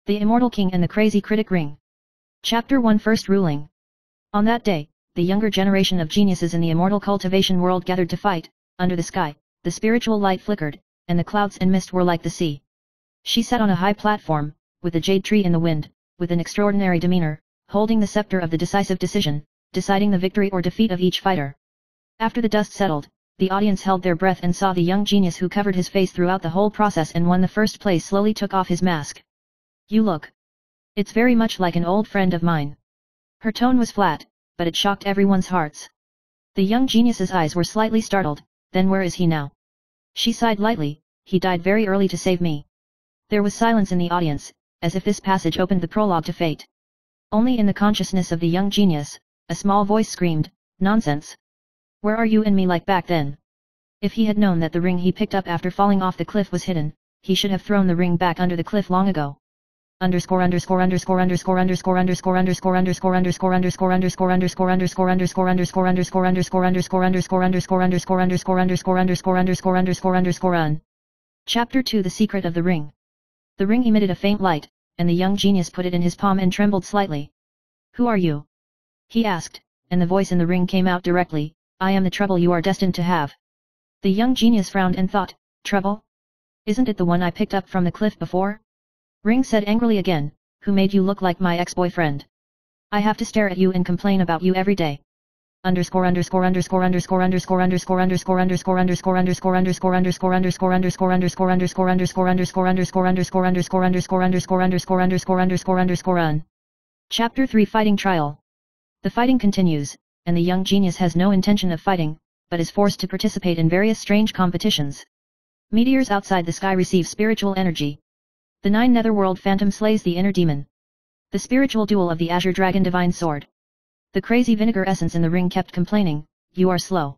The Immortal King and the Crazy Critic Ring. Chapter 1 First Ruling. On that day, the younger generation of geniuses in the immortal cultivation world gathered to fight. Under the sky, the spiritual light flickered, and the clouds and mist were like the sea. She sat on a high platform, with a jade tree in the wind, with an extraordinary demeanor, holding the scepter of the decisive decision, deciding the victory or defeat of each fighter. After the dust settled, the audience held their breath and saw the young genius who covered his face throughout the whole process and won the first place slowly took off his mask. You look. It's very much like an old friend of mine. Her tone was flat, but it shocked everyone's hearts. The young genius's eyes were slightly startled. Then where is he now? She sighed lightly. He died very early to save me. There was silence in the audience, as if this passage opened the prologue to fate. Only in the consciousness of the young genius, a small voice screamed, "Nonsense! Where are you and me like back then?" If he had known that the ring he picked up after falling off the cliff was hidden, he should have thrown the ring back under the cliff long ago. Chapter 2 The Secret of the Ring. The ring emitted a faint light, and the young genius put it in his palm and trembled slightly. "Who are you?" he asked, and the voice in the ring came out directly, "I am the trouble you are destined to have." The young genius frowned and thought, "Trouble? Isn't it the one I picked up from the cliff before?" Ring said angrily again, "Who made you look like my ex-boyfriend? I have to stare at you and complain about you every day." Chapter 3 Fighting Trial. The fighting continues, and the young genius has no intention of fighting, but is forced to participate in various strange competitions. Meteors outside the sky receive spiritual energy. The 9 netherworld phantom slays the inner demon. The spiritual duel of the azure dragon divine sword. The crazy vinegar essence in the ring kept complaining, "You are slow.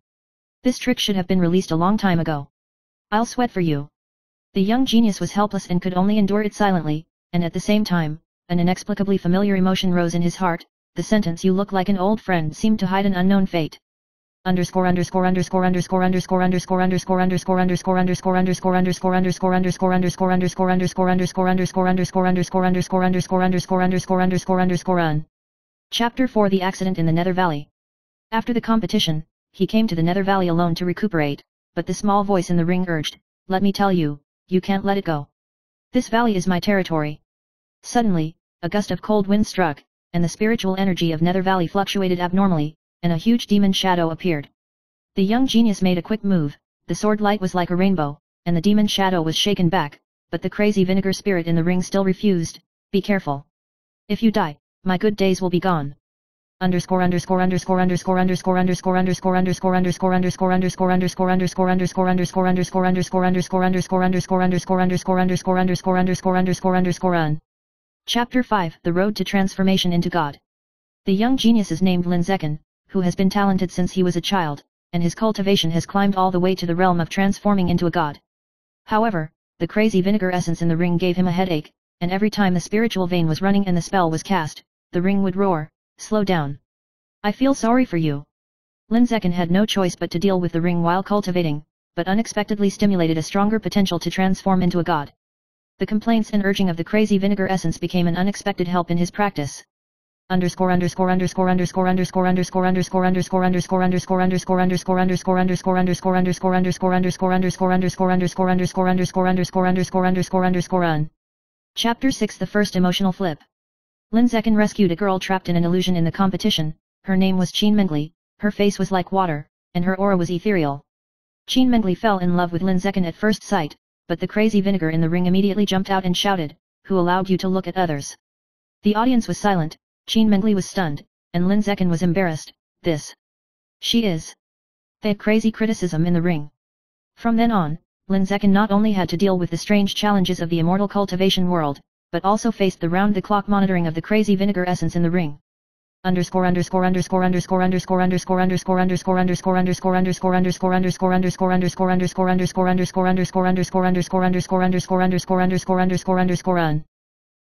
This trick should have been released a long time ago. I'll sweat for you." The young genius was helpless and could only endure it silently, and at the same time, an inexplicably familiar emotion rose in his heart. The sentence "you look like an old friend" seemed to hide an unknown fate. Chapter 4 The Accident in the Nether Valley. After the competition, he came to the Nether Valley alone to recuperate, but the small voice in the ring urged, "Let me tell you, you can't let it go. This valley is my territory." Suddenly, a gust of cold wind struck, and the spiritual energy of Nether Valley fluctuated abnormally, and a huge demon shadow appeared. The young genius made a quick move. The sword light was like a rainbow, and the demon shadow was shaken back, but the crazy vinegar spirit in the ring still refused. "Be careful. If you die, my good days will be gone." Chapter 5 The Road to Transformation into God. The young genius is named Linzekin, who has been talented since he was a child, and his cultivation has climbed all the way to the realm of transforming into a god. However, the crazy vinegar essence in the ring gave him a headache, and every time the spiritual vein was running and the spell was cast, the ring would roar, "Slow down. I feel sorry for you." Linzekin had no choice but to deal with the ring while cultivating, but unexpectedly stimulated a stronger potential to transform into a god. The complaints and urging of the crazy vinegar essence became an unexpected help in his practice. Chapter 6 The First Emotional Flip. Linzekin rescued a girl trapped in an illusion in the competition. Her name was Qin Mengli, her face was like water, and her aura was ethereal. Qin Mengli fell in love with Linzekin at first sight, but the crazy vinegar in the ring immediately jumped out and shouted, "Who allowed you to look at others?" The audience was silent, Qin Mengli was stunned, and Linzekin was embarrassed. She is. They had crazy criticism in the ring. From then on, Linzekin not only had to deal with the strange challenges of the immortal cultivation world, but also faced the round-the-clock monitoring of the crazy vinegar essence in the ring.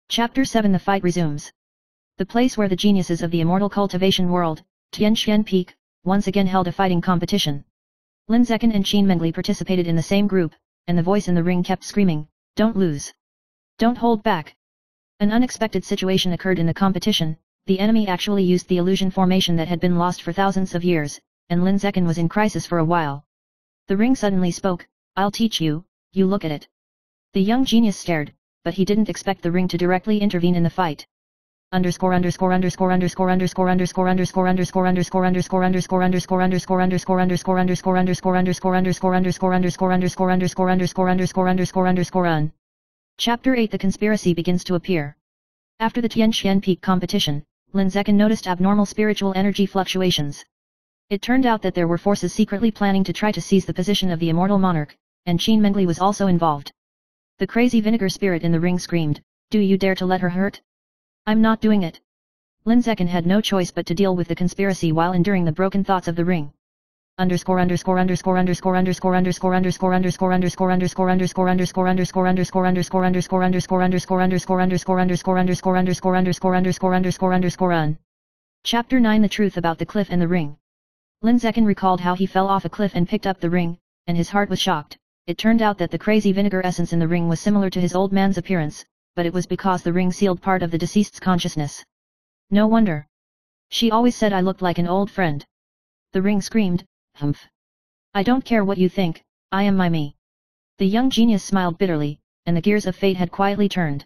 Chapter 7 The Fight Resumes. The place where the geniuses of the immortal cultivation world, Tianxian Peak, once again held a fighting competition. Linzekin and Qin Mengli participated in the same group, and the voice in the ring kept screaming, "Don't lose. Don't hold back. An unexpected situation occurred in the competition. The enemy actually used the illusion formation that had been lost for thousands of years, and Lin Zekin was in crisis for a while. The ring suddenly spoke, "I'll teach you, you look at it." The young genius stared, but he didn't expect the ring to directly intervene in the fight. Chapter 8 The conspiracy begins to appear. After the Tianqian Peak competition, Lin Zekin noticed abnormal spiritual energy fluctuations. It turned out that there were forces secretly planning to try to seize the position of the immortal monarch, and Qin Mengli was also involved. The crazy vinegar spirit in the ring screamed, "Do you dare to let her hurt? I'm not doing it." Lin Zekin had no choice but to deal with the conspiracy while enduring the broken thoughts of the ring. Chapter 9 The Truth About the Cliff and the Ring. Lin Zekin recalled how he fell off a cliff and picked up the ring, and his heart was shocked. It turned out that the crazy vinegar essence in the ring was similar to his old man's appearance, but it was because the ring sealed part of the deceased's consciousness. No wonder. She always said I looked like an old friend. The ring screamed, "Humph. I don't care what you think, I am my me." The young genius smiled bitterly, and the gears of fate had quietly turned.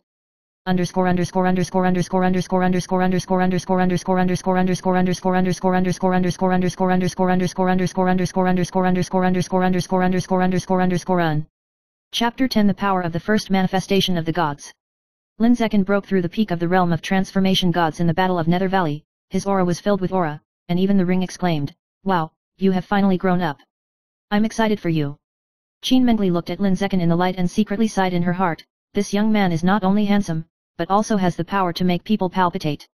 Chapter 10 The Power of the First Manifestation of the Gods. Lin Zekin broke through the peak of the realm of transformation gods in the Battle of Nether Valley. His aura was filled with aura, and even the ring exclaimed, "Wow, you have finally grown up. I'm excited for you." Qin Mengli looked at Lin Zekin in the light and secretly sighed in her heart. This young man is not only handsome, but also has the power to make people palpitate.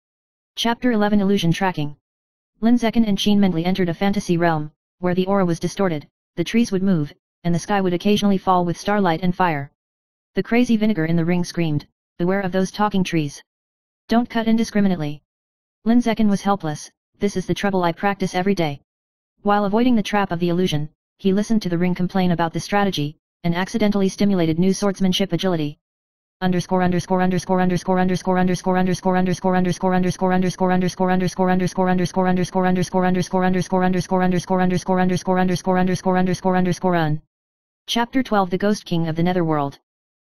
Chapter 11 Illusion Tracking. Lin Zekin and Qin Mengli entered a fantasy realm, where the aura was distorted, the trees would move, and the sky would occasionally fall with starlight and fire. The crazy vinegar in the ring screamed, "Beware of those talking trees. Don't cut indiscriminately." Lin Zekin was helpless. "This is the trouble I practice every day." While avoiding the trap of the illusion, he listened to the ring complain about the strategy, and accidentally stimulated new swordsmanship agility. Chapter 12 The Ghost King of the Netherworld.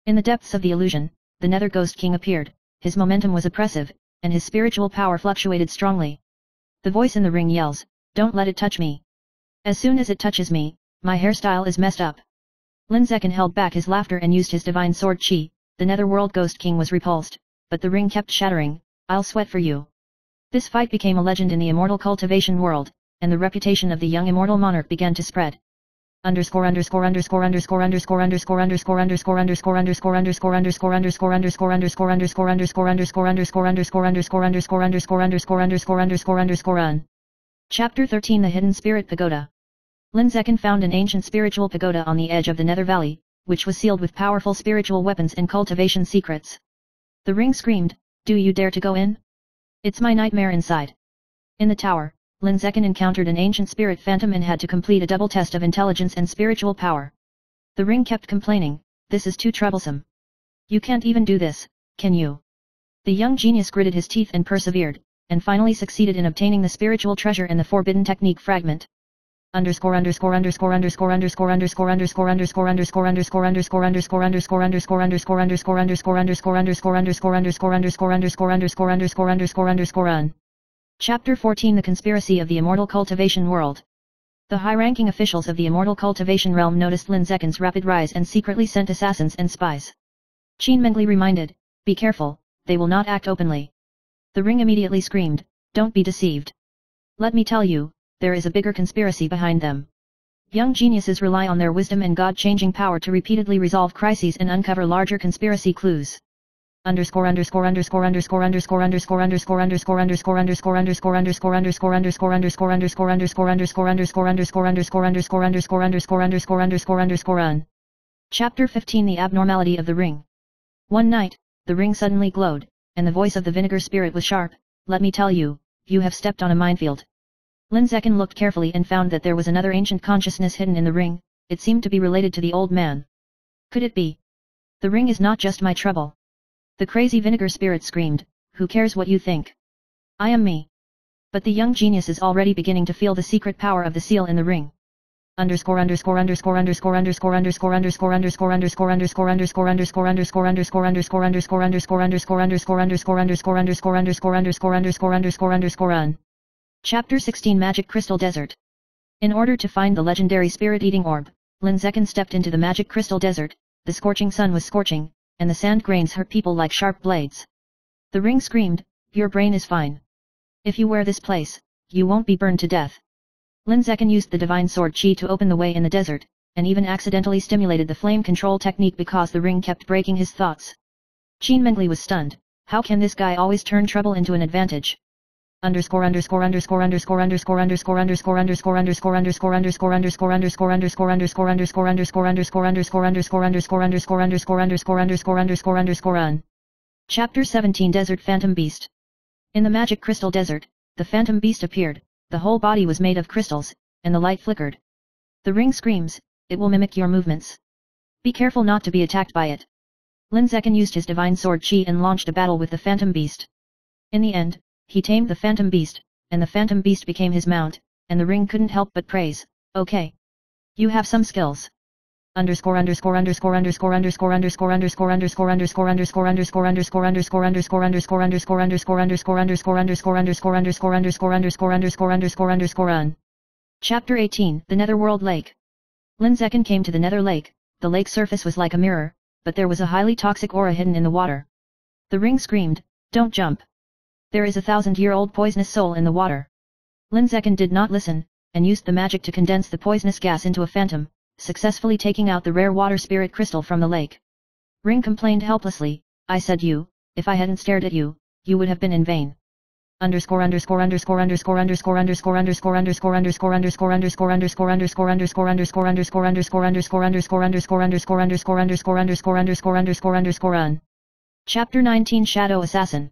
In the depths of the illusion, the Nether Ghost King appeared. His momentum was oppressive, and his spiritual power fluctuated strongly. The voice in the ring yells, "Don't let it touch me. As soon as it touches me, my hairstyle is messed up." Lin Zekin held back his laughter and used his divine sword Qi. The Netherworld Ghost King was repulsed, but the ring kept shattering, "I'll sweat for you." This fight became a legend in the immortal cultivation world, and the reputation of the young immortal monarch began to spread. Chapter 13 The Hidden Spirit Pagoda. Lin Zekin found an ancient spiritual pagoda on the edge of the Nether Valley, which was sealed with powerful spiritual weapons and cultivation secrets. The ring screamed, "Do you dare to go in? It's my nightmare inside." In the tower, Lin Zekin encountered an ancient spirit phantom and had to complete a double test of intelligence and spiritual power. The ring kept complaining, "This is too troublesome. You can't even do this, can you?" The young genius gritted his teeth and persevered, and finally succeeded in obtaining the spiritual treasure and the forbidden technique fragment. Chapter 14 The Conspiracy of the Immortal Cultivation World. The high-ranking officials of the immortal cultivation realm noticed Lin Zekin's rapid rise and secretly sent assassins and spies. Qin Mengli reminded, "Be careful, they will not act openly." The ring immediately screamed, "Don't be deceived. Let me tell you, there is a bigger conspiracy behind them." Young geniuses rely on their wisdom and God-changing power to repeatedly resolve crises and uncover larger conspiracy clues. Chapter 15 The Abnormality of the Ring. One night, the ring suddenly glowed, and the voice of the vinegar spirit was sharp, "Let me tell you, you have stepped on a minefield." Lin Zekin looked carefully and found that there was another ancient consciousness hidden in the ring. It seemed to be related to the old man. Could it be? The ring is not just my trouble. The crazy vinegar spirit screamed, "Who cares what you think? I am me." But the young genius is already beginning to feel the secret power of the seal in the ring. Chapter 16 Magic Crystal Desert. In order to find the legendary spirit-eating orb, Lin Zekin stepped into the magic crystal desert. The scorching sun was scorching, and the sand grains hurt people like sharp blades. The ring screamed, "Your brain is fine. If you wear this place, you won't be burned to death." Lin Zekin used the divine sword chi to open the way in the desert, and even accidentally stimulated the flame control technique because the ring kept breaking his thoughts. Qin Mengli was stunned. How can this guy always turn trouble into an advantage? Chapter 17 Desert Phantom Beast. In the magic crystal desert, the phantom beast appeared. The whole body was made of crystals, and the light flickered. The ring screams, "It will mimic your movements. Be careful not to be attacked by it." Lin Zekin used his divine sword chi and launched a battle with the phantom beast. In the end, he tamed the phantom beast, and the phantom beast became his mount, and the ring couldn't help but praise, "Okay. You have some skills." Chapter 18 The Netherworld Lake. Lin Zekin came to the Nether Lake. The lake surface was like a mirror, but there was a highly toxic aura hidden in the water. The ring screamed, "Don't jump. There is a 1,000-year-old poisonous soul in the water." Lin Zekin did not listen, and used the magic to condense the poisonous gas into a phantom, successfully taking out the rare water spirit crystal from the lake. Ring complained helplessly, "I said if I hadn't stared at you, you would have been in vain." Chapter 19 Shadow Assassin.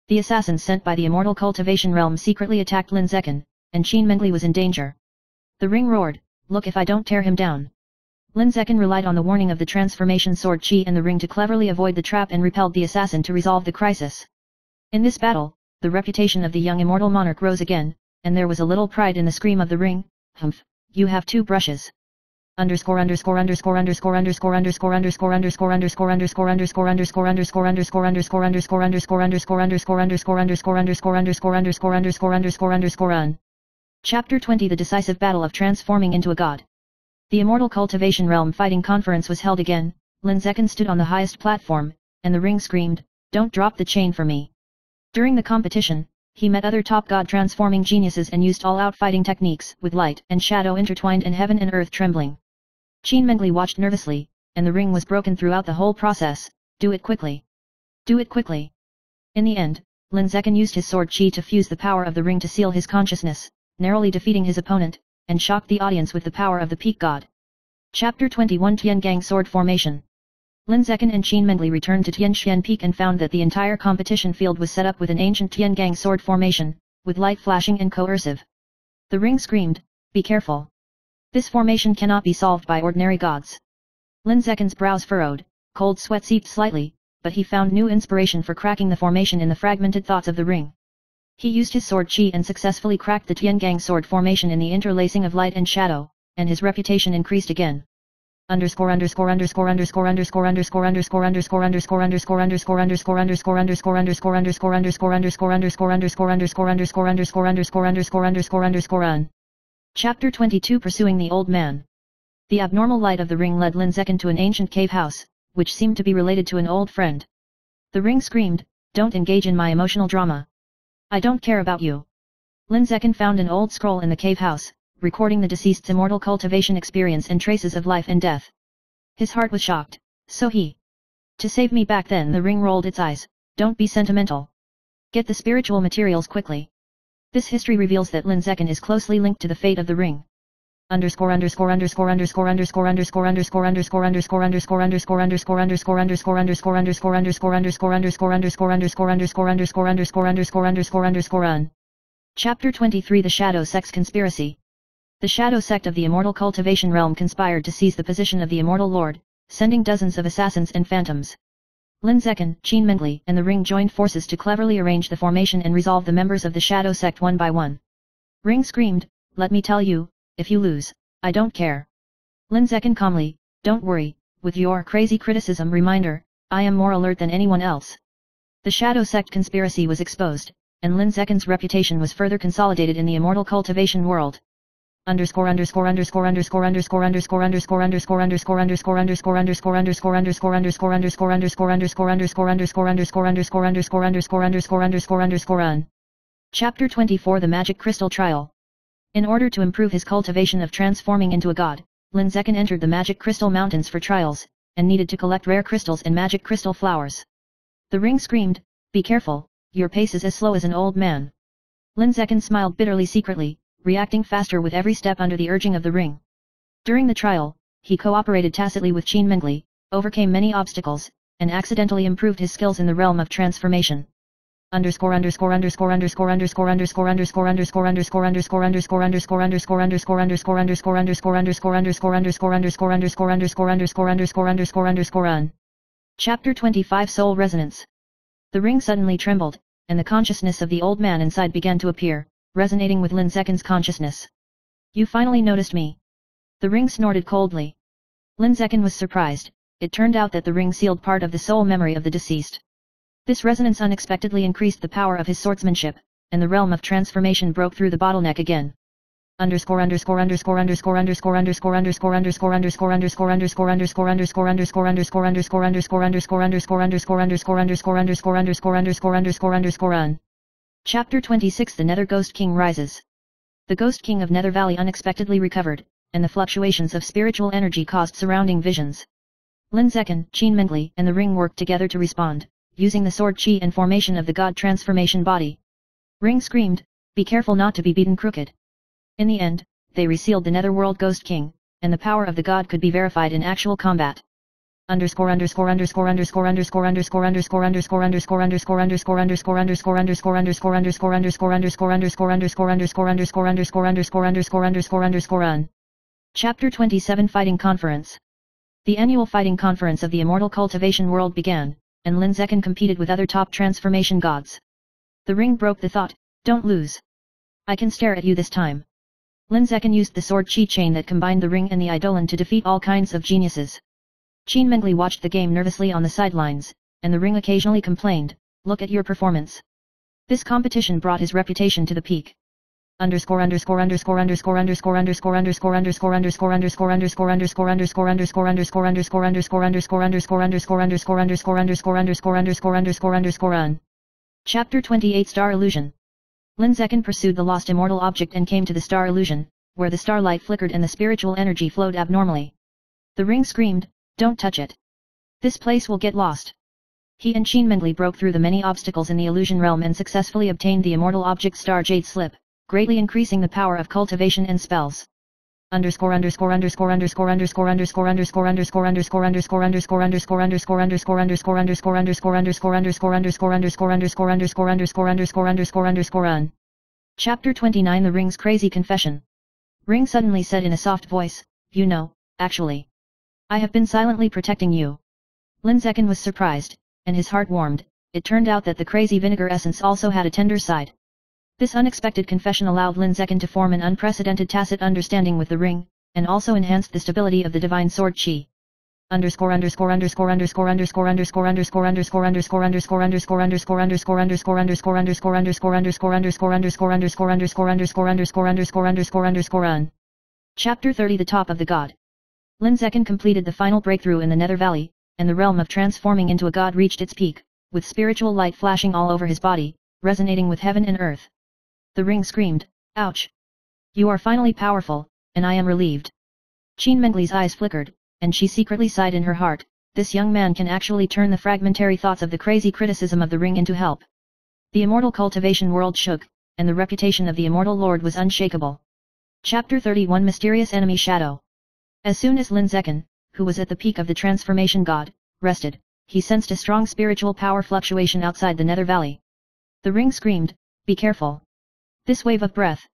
The assassins sent by the Immortal Cultivation Realm secretly attacked Lin Zekin, and Qin Mengli was in danger. The ring roared, "Look if I don't tear him down." Lin Zekin relied on the warning of the transformation sword chi and the ring to cleverly avoid the trap and repelled the assassin to resolve the crisis. In this battle, the reputation of the young immortal monarch rose again, and there was a little pride in the scream of the ring, "Humph, you have 2 brushes." Chapter 20 The Decisive Battle of Transforming into a God. The Immortal Cultivation Realm Fighting Conference was held again. Lin Zekin stood on the highest platform, and the ring screamed, "Don't drop the chain for me." During the competition, he met other top god transforming geniuses and used all-out fighting techniques, with light and shadow intertwined and heaven and earth trembling. Qin Mengli watched nervously, and the ring was broken throughout the whole process. "Do it quickly. Do it quickly." In the end, Lin Zekin used his sword chi to fuse the power of the ring to seal his consciousness, narrowly defeating his opponent, and shocked the audience with the power of the peak god. Chapter 21 Tiangang Sword Formation. Lin Zekin and Qin Mengli returned to Tianxian Peak and found that the entire competition field was set up with an ancient Tiangang sword formation, with light flashing and coercive. The ring screamed, "Be careful. This formation cannot be solved by ordinary gods." Lin Zekin's brows furrowed, cold sweat seeped slightly, but he found new inspiration for cracking the formation in the fragmented thoughts of the ring. He used his sword chi and successfully cracked the Tiangang sword formation in the interlacing of light and shadow, and his reputation increased again. Chapter 22 Pursuing the Old Man. The abnormal light of the ring led Lin Zekin to an ancient cave house, which seemed to be related to an old friend. The ring screamed, "Don't engage in my emotional drama. I don't care about you." Lin Zekin found an old scroll in the cave house, recording the deceased's immortal cultivation experience and traces of life and death. His heart was shocked, so "To save me back then." The ring rolled its eyes, "Don't be sentimental. Get the spiritual materials quickly." This history reveals that Lin Zekin is closely linked to the fate of the ring. Chapter 23 The Shadow Sect's Conspiracy. The Shadow Sect of the Immortal Cultivation Realm conspired to seize the position of the Immortal Lord, sending dozens of assassins and phantoms. Lin Zekin, Qin Mengli, and the Ring joined forces to cleverly arrange the formation and resolve the members of the Shadow Sect one by one. Ring screamed, "Let me tell you, if you lose, I don't care." Lin Zekin calmly, "Don't worry, with your crazy criticism reminder, I am more alert than anyone else." The Shadow Sect conspiracy was exposed, and Lin Zekin's reputation was further consolidated in the immortal cultivation world. Chapter 24 The Magic Crystal Trial. In order to improve his cultivation of transforming into a god, Lin Zekin entered the Magic Crystal Mountains for trials, and needed to collect rare crystals and magic crystal flowers. The Ring screamed, "Be careful, your pace is as slow as an old man." Lin Zekin smiled bitterly secretly, reacting faster with every step under the urging of the Ring. During the trial, he cooperated tacitly with Qin Mengli, overcame many obstacles, and accidentally improved his skills in the realm of transformation. Chapter 25 Soul Resonance. The Ring suddenly trembled, and the consciousness of the old man inside began to appear, resonating with Lin Zekin's consciousness. "You finally noticed me." The Ring snorted coldly. Lin Zekin was surprised. It turned out that the Ring sealed part of the soul memory of the deceased. This resonance unexpectedly increased the power of his swordsmanship, and the realm of transformation broke through the bottleneck again. Chapter 26 The Nether Ghost King Rises. The Ghost King of Nether Valley unexpectedly recovered, and the fluctuations of spiritual energy caused surrounding visions. Lin Zekin, Qin Mengli, and the Ring worked together to respond, using the sword chi and formation of the god transformation body. Ring screamed, "Be careful not to be beaten crooked." In the end, they resealed the Netherworld Ghost King, and the power of the god could be verified in actual combat. Chapter 27 Fighting Conference. The annual fighting conference of the Immortal Cultivation World began, and Lin Zekin competed with other top transformation gods. The Ring broke the thought, "Don't lose. I can stare at you this time." Lin Zekin used the sword chi chain that combined the Ring and the Eidolon to defeat all kinds of geniuses. Qin Mengli watched the game nervously on the sidelines, and the Ring occasionally complained, "Look at your performance." This competition brought his reputation to the peak. Chapter 28 Star Illusion. Lin Zekin pursued the lost immortal object and came to the star illusion, where the starlight flickered and the spiritual energy flowed abnormally. The Ring screamed, "Don't touch it. This place will get lost." He and Qin Mengli broke through the many obstacles in the illusion realm and successfully obtained the immortal object Star Jade Slip, greatly increasing the power of cultivation and spells. Chapter 29 The Ring's Crazy Confession. Ring suddenly said in a soft voice, "You know, actually, I have been silently protecting you." Lin Zekin was surprised, and his heart warmed. It turned out that the crazy vinegar essence also had a tender side. This unexpected confession allowed Lin Zekin to form an unprecedented tacit understanding with the Ring, and also enhanced the stability of the divine sword chi. Chapter 30 The Top of the God. Lin Zekin completed the final breakthrough in the Nether Valley, and the realm of transforming into a god reached its peak, with spiritual light flashing all over his body, resonating with heaven and earth. The Ring screamed, "Ouch! You are finally powerful, and I am relieved." Qin Mengli's eyes flickered, and she secretly sighed in her heart, "This young man can actually turn the fragmentary thoughts of the crazy criticism of the Ring into help." The immortal cultivation world shook, and the reputation of the immortal lord was unshakable. Chapter 31 Mysterious Enemy Shadow. As soon as Lin Zekin, who was at the peak of the transformation god, rested, he sensed a strong spiritual power fluctuation outside the Nether Valley. The Ring screamed, "Be careful. This wave of breath.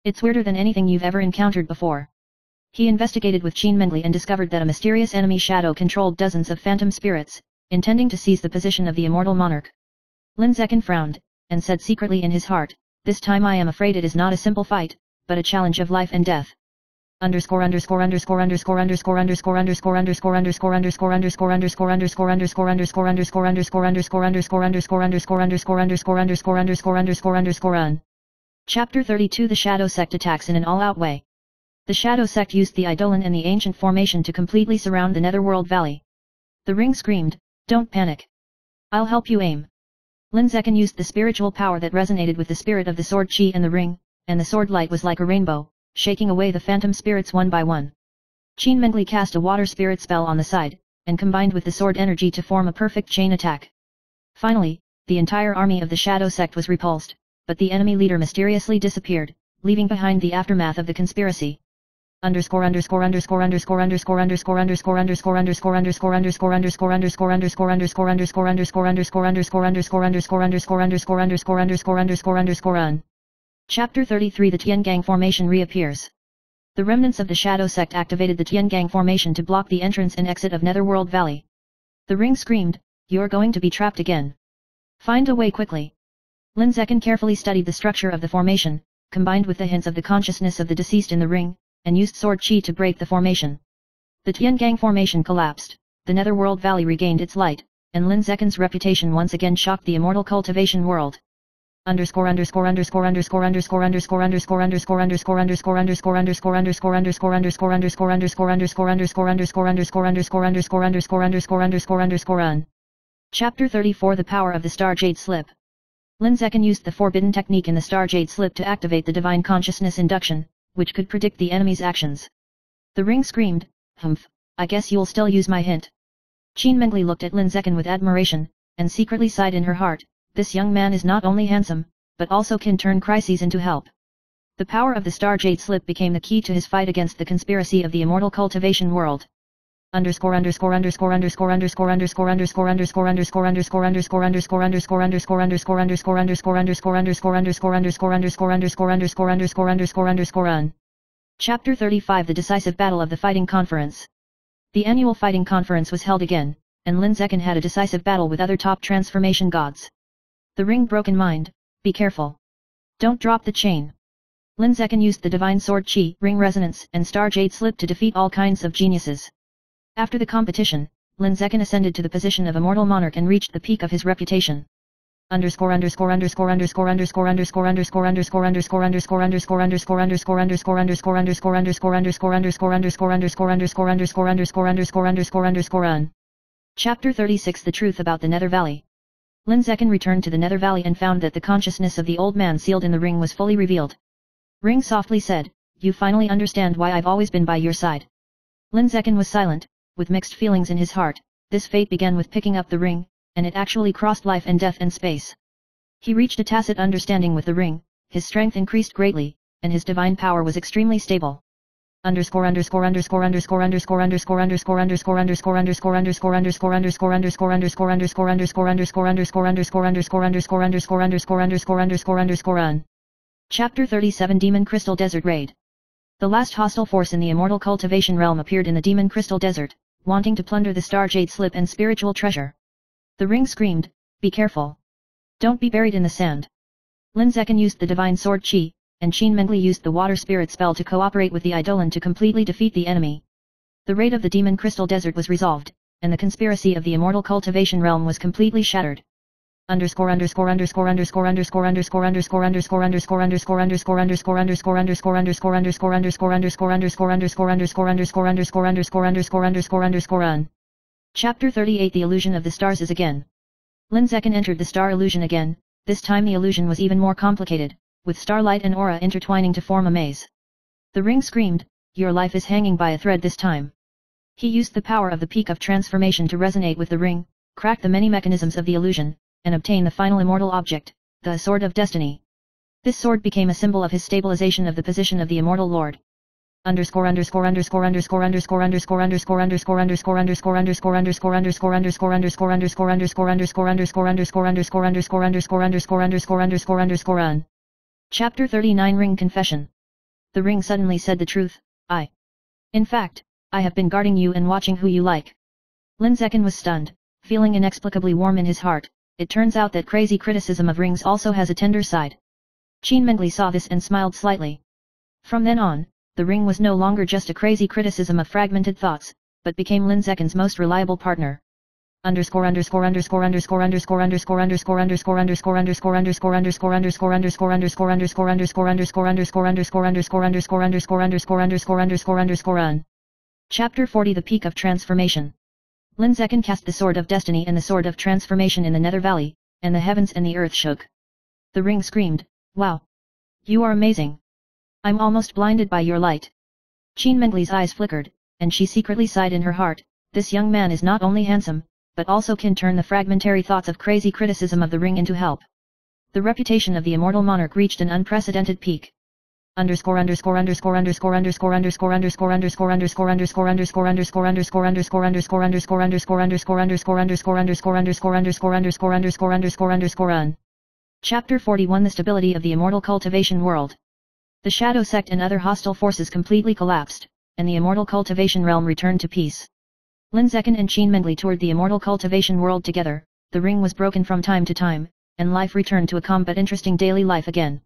It's weirder than anything you've ever encountered before." He investigated with Qin Mengli and discovered that a mysterious enemy shadow controlled dozens of phantom spirits, intending to seize the position of the immortal monarch. Lin Zekin frowned, and said secretly in his heart, "This time I am afraid it is not a simple fight, but a challenge of life and death." Chapter 32 The Shadow Sect attacks in an all-out way. The Shadow Sect used the Eidolon and the ancient formation to completely surround the Netherworld Valley. The ring screamed, "Don't panic. I'll help you aim." Lin Zekin used the spiritual power that resonated with the spirit of the sword chi and the ring, and the sword light was like a rainbow, shaking away the phantom spirits one by one. Qin Mengli cast a water spirit spell on the side, and combined with the sword energy to form a perfect chain attack. Finally, the entire army of the Shadow Sect was repulsed, but the enemy leader mysteriously disappeared, leaving behind the aftermath of the conspiracy. Chapter 33 The Tiangang Formation reappears. The remnants of the Shadow Sect activated the Tiangang Formation to block the entrance and exit of Netherworld Valley. The ring screamed, "You're going to be trapped again. Find a way quickly." Lin Zekin carefully studied the structure of the formation, combined with the hints of the consciousness of the deceased in the ring, and used sword chi to break the formation. The Tiangang Formation collapsed, the Netherworld Valley regained its light, and Lin Zekin's reputation once again shocked the immortal cultivation world. Chapter 34 The Power of the Star Jade Slip. Lin Zekin used the forbidden technique in the Star Jade Slip to activate the divine consciousness induction, which could predict the enemy's actions. The ring screamed, "Humph, I guess you'll still use my hint." Qin Mengli looked at Lin Zekin with admiration, and secretly sighed in her heart, "This young man is not only handsome, but also can turn crises into help." The power of the Star Jade Slip became the key to his fight against the conspiracy of the immortal cultivation world. Chapter 35 The Decisive Battle of the Fighting Conference. The annual fighting conference was held again, and Lin Zekin had a decisive battle with other top transformation gods. The ring broke in mind, "Be careful. Don't drop the chain." Lin Zekin used the divine sword chi, ring resonance, and Star Jade Slip to defeat all kinds of geniuses. After the competition, Lin Zekin ascended to the position of immortal monarch and reached the peak of his reputation. Chapter 36 The Truth About the Nether Valley. Lin Zekin returned to the Nether Valley and found that the consciousness of the old man sealed in the ring was fully revealed. Ring softly said, "You finally understand why I've always been by your side." Lin Zekin was silent, with mixed feelings in his heart. This fate began with picking up the ring, and it actually crossed life and death and space. He reached a tacit understanding with the ring, his strength increased greatly, and his divine power was extremely stable. Chapter 37 Demon Crystal Desert Raid. The last hostile force in the immortal cultivation realm appeared in the Demon Crystal Desert, wanting to plunder the Star Jade Slip and spiritual treasure. The ring screamed, "Be careful. Don't be buried in the sand." Lin Zekin used the divine sword chi, and Qin Mengli used the water spirit spell to cooperate with the Eidolon to completely defeat the enemy. The raid of the Demon Crystal Desert was resolved, and the conspiracy of the immortal cultivation realm was completely shattered. Chapter 38 The Illusion of the Stars is again. Lin Zekin entered the star illusion again. This time the illusion was even more complicated, with starlight and aura intertwining to form a maze. The ring screamed, "Your life is hanging by a thread this time." He used the power of the peak of transformation to resonate with the ring, crack the many mechanisms of the illusion, and obtain the final immortal object, the Sword of Destiny. This sword became a symbol of his stabilization of the position of the immortal lord. Chapter 39 Ring Confession. The ring suddenly said the truth, In fact, I have been guarding you and watching who you like." Lin Zekin was stunned, feeling inexplicably warm in his heart. It turns out that crazy criticism of rings also has a tender side. Qin Mengli saw this and smiled slightly. From then on, the ring was no longer just a crazy criticism of fragmented thoughts, but became Lin Zekin's most reliable partner. Chapter 40 The Peak of Transformation. Lin Zekin cast the Sword of Destiny and the Sword of Transformation in the Nether Valley, and the heavens and the earth shook. The ring screamed, "Wow! You are amazing! I'm almost blinded by your light." Qin Mengli's eyes flickered, and she secretly sighed in her heart, this young man is not only handsome, but also can turn the fragmentary thoughts of crazy criticism of the ring into help. The reputation of the immortal monarch reached an unprecedented peak. Chapter 41 The Stability of the Immortal Cultivation World. The Shadow Sect and other hostile forces completely collapsed, and the Immortal Cultivation Realm returned to peace. Lin Zekin and Qin Mengli toured the Immortal Cultivation World together, the ring was broken from time to time, and life returned to a calm but interesting daily life again.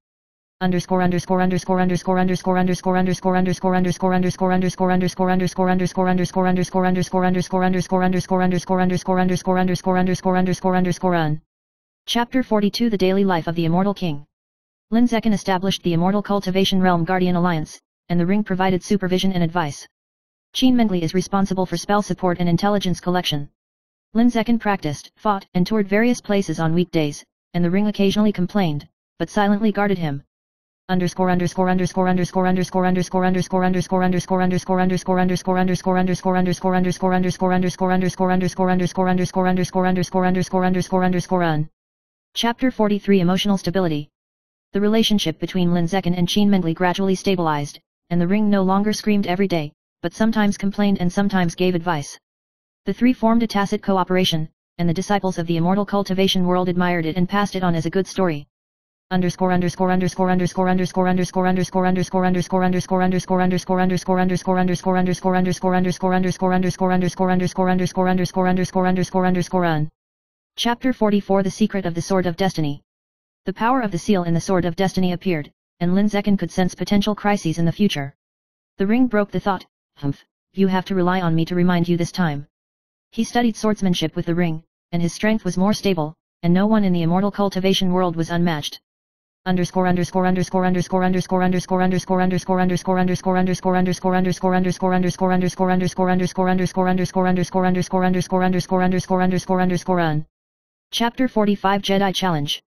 Chapter 42 The Daily Life of the Immortal King. Lin Zekin established the Immortal Cultivation Realm Guardian Alliance, and the ring provided supervision and advice. Qin Mengli is responsible for spell support and intelligence collection. Lin Zekin practiced, fought, and toured various places on weekdays, and the ring occasionally complained, but silently guarded him. Chapter 43 Emotional Stability. The relationship between Lin Zekin and Qin Mengli gradually stabilized, and the ring no longer screamed every day, but sometimes complained and sometimes gave advice. The three formed a tacit cooperation, and the disciples of the Immortal Cultivation World admired it and passed it on as a good story. Chapter 44 The Secret of the Sword of Destiny. The power of the seal in the Sword of Destiny appeared, and Lin Zekin could sense potential crises in the future. The ring broke the thought, you have to rely on me to remind you this time. He studied swordsmanship with the ring, and his strength was more stable, and no one in the Immortal Cultivation World was unmatched. Chapter 45 Jedi Challenge.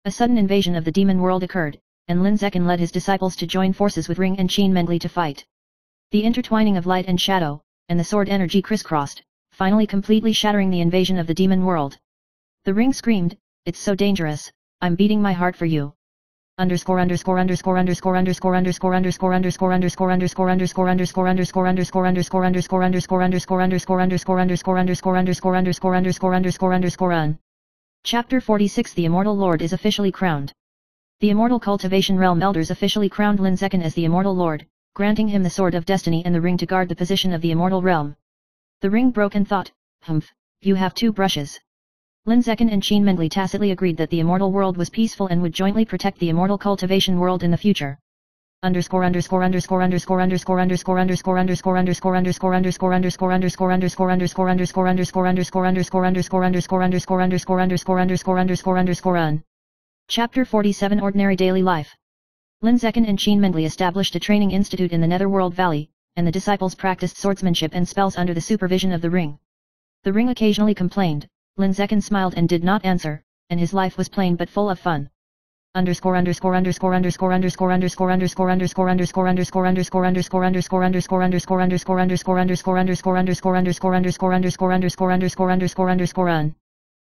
A sudden invasion of the demon world occurred, and Lin Zekin led his disciples to join forces with Ring and Qin Mengli to fight. The intertwining of light and shadow, and the sword energy crisscrossed, finally completely shattering the invasion of the demon world. The ring screamed, "It's so dangerous, I'm beating my heart for you." Chapter 46 The Immortal Lord is officially crowned. The Immortal Cultivation Realm Elders officially crowned Lin Zekin as the Immortal Lord, granting him the Sword of Destiny and the ring to guard the position of the Immortal Realm. The ring broke and thought, you have two brushes. Lin Zekin and Qin Mengli tacitly agreed that the Immortal World was peaceful and would jointly protect the Immortal Cultivation World in the future. Chapter 47 Ordinary Daily Life. Lin Zekin and Qin Mengli established a training institute in the Netherworld Valley, and the disciples practiced swordsmanship and spells under the supervision of the ring. The ring occasionally complained, Lin Zekin smiled and did not answer, and his life was plain but full of fun.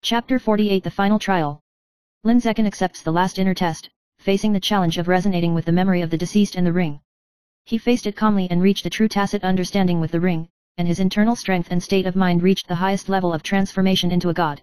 Chapter 48 The Final Trial. Lin Zekin accepts the last inner test, facing the challenge of resonating with the memory of the deceased and the ring. He faced it calmly and reached a true tacit understanding with the ring, and his internal strength and state of mind reached the highest level of transformation into a god.